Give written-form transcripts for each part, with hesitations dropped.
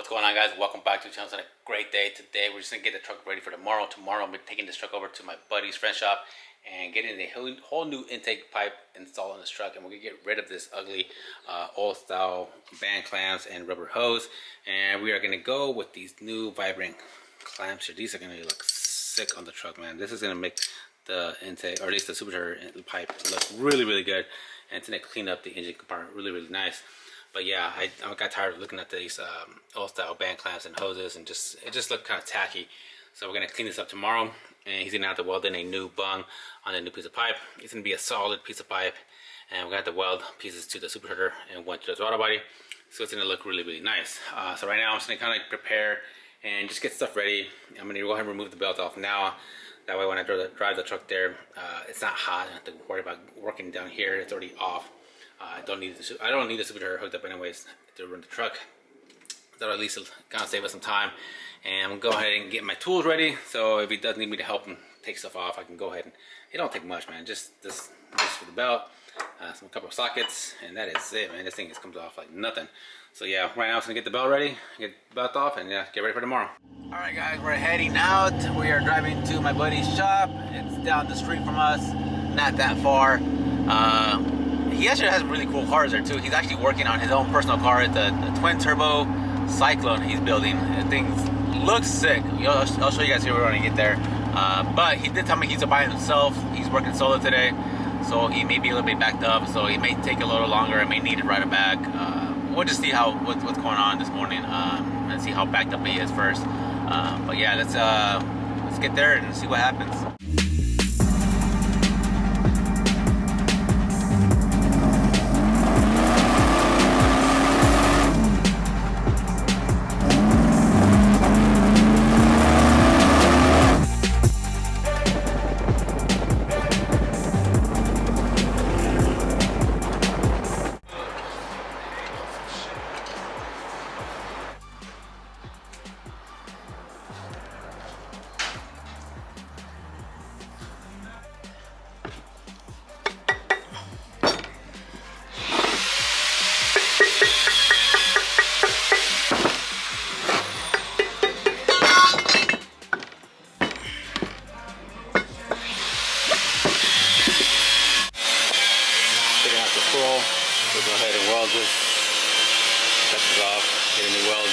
What's going on, guys? Welcome back to the channel. It's a great day today. We're just gonna get the truck ready for tomorrow. Tomorrow I'm taking this truck over to my buddy's friend shop and getting the whole new intake pipe installed on this truck, and we're gonna get rid of this ugly old style band clamps and rubber hose, and we are gonna go with these new vibrant clamps here. These are gonna look sick on the truck, man. This is gonna make the intake, or at least the supercharger pipe, look really good, and it's gonna clean up the engine compartment really nice. But yeah, I got tired of looking at these old style band clamps and hoses, and it just looked kind of tacky. So we're gonna clean this up tomorrow, and he's gonna have to weld in a new bung on a new piece of pipe. It's gonna be a solid piece of pipe, and we're gonna have to weld pieces to the supercharger and one to the throttle body. So it's gonna look really nice. So right now I'm just gonna kind of prepare and just get stuff ready. I'm gonna go ahead and remove the belt off now. That way when I drive the truck there, it's not hot. I don't have to worry about working down here. It's already off. I don't need the supercharger hooked up anyways to run the truck. That'll at least kind of save us some time. And I'm gonna go ahead and get my tools ready. So if he does need me to help him take stuff off, I can go ahead and it don't take much, man. Just this for the belt, some couple of sockets, and that is it, man. This thing just comes off like nothing. So yeah, right now I'm just gonna get the belt ready, get the belt off, and yeah, get ready for tomorrow. All right, guys, we're heading out. We are driving to my buddy's shop. It's down the street from us, not that far. He actually has really cool cars there too. He's actually working on his own personal car, the twin turbo Cyclone he's building. The thing looks sick. I'll show you guys here when we get there. But he did tell me he's by himself. He's working solo today, so he may be a little bit backed up. So he may take a little longer. I may need to ride it back. We'll just see what's going on this morning and see how backed up he is first. But yeah, let's get there and see what happens. So go ahead and weld this, cut this off, get a new weld.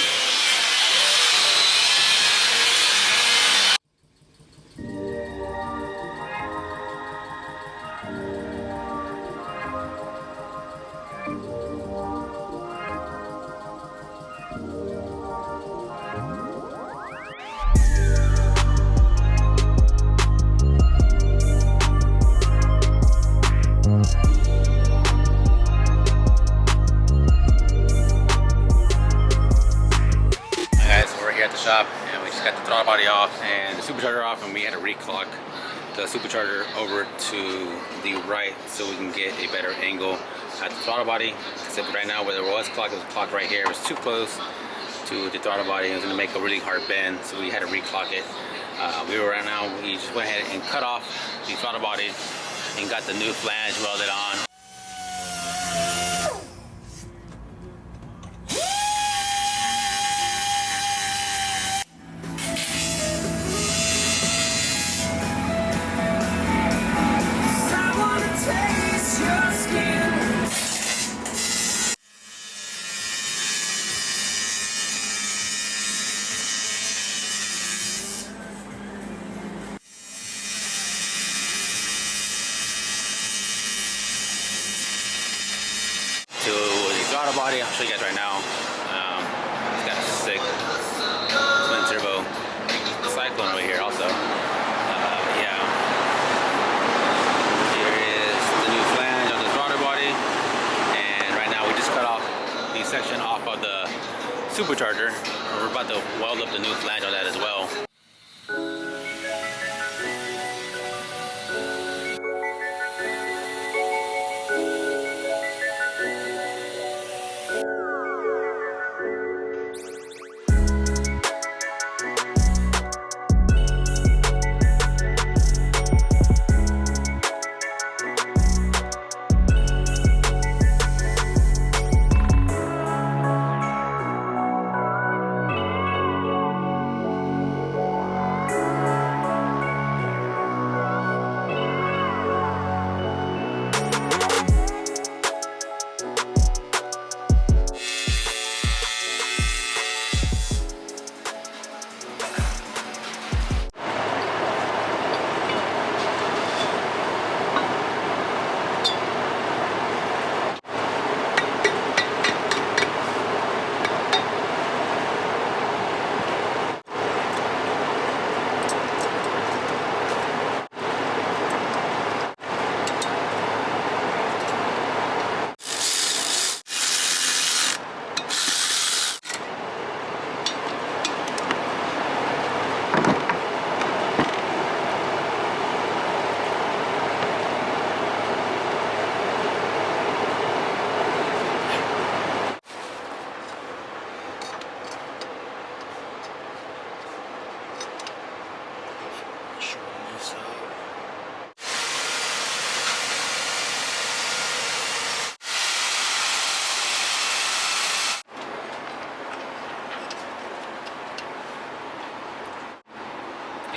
Shop, and we just got the throttle body off and the supercharger off, and we had to reclock the supercharger over to the right so we can get a better angle at the throttle body. Except right now where it was clocked right here. It was too close to the throttle body. It was going to make a really hard bend, so we had to reclock it. We just went ahead and cut off the throttle body and got the new flange welded on. To the throttle body, I'll show you guys right now. It's got a sick twin turbo Cyclone over here also. Yeah. Here is the new flange on the throttle body, and right now we just cut off the section off of the supercharger. We're about to weld up the new flange on that as well.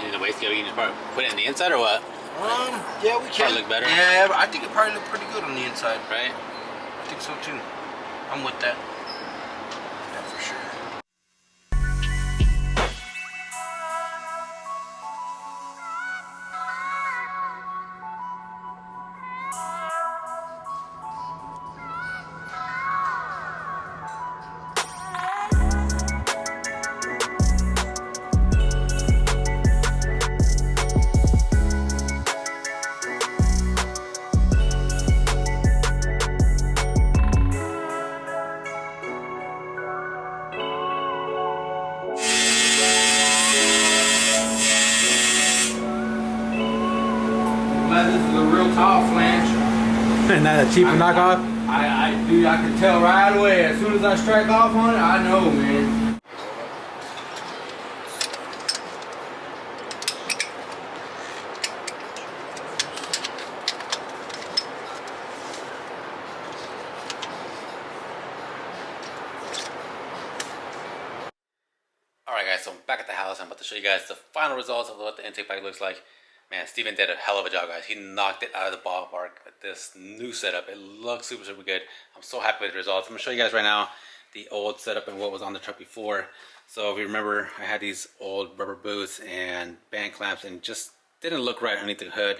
need the weight scale. You can just probably put it in the inside or what? Yeah, we can. Probably look better. Yeah, I think it probably look pretty good on the inside. Right? I think so too. I'm with that. Yeah, for sure. This is a real tall flange. And not a cheap knockoff? Dude, I can tell right away. As soon as I strike off on it, I know, man. Alright guys, so I'm back at the house. I'm about to show you guys the final results of what the intake pipe looks like. Man, Steven did a hell of a job, guys. He knocked it out of the ballpark with this new setup. It looks super, super good. I'm so happy with the results. I'm going to show you guys right now the old setup and what was on the truck before. So if you remember, I had these old rubber boots and band clamps and just didn't look right underneath the hood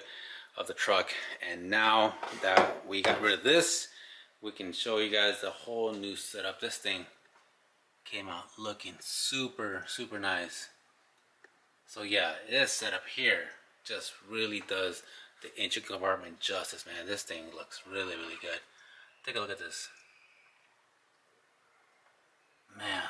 of the truck. And now that we got rid of this, we can show you guys the whole new setup. This thing came out looking super, super nice. So yeah, this setup here just really does the engine compartment justice, man. This thing looks really, really good. Take a look at this. Man.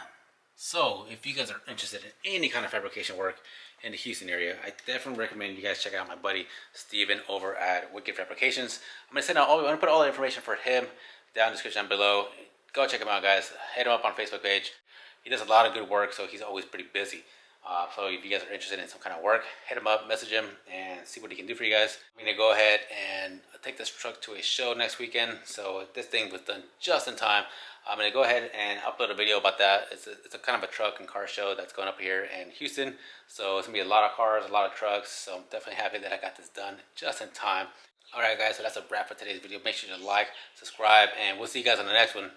So if you guys are interested in any kind of fabrication work in the Houston area, I definitely recommend you guys check out my buddy Steven over at Wicked Fabrications. I'm gonna put all the information for him down in the description below. Go check him out, guys. Hit him up on Facebook page. He does a lot of good work, so he's always pretty busy. So if you guys are interested in some kind of work, hit him up, message him, and see what he can do for you guys. I'm gonna go ahead and take this truck to a show next weekend. So this thing was done just in time. I'm gonna go ahead and upload a video about that. It's a kind of a truck and car show that's going up here in Houston. So it's gonna be a lot of cars, a lot of trucks. So I'm definitely happy that I got this done just in time. All right, guys. So that's a wrap for today's video. Make sure to like, subscribe, and we'll see you guys on the next one.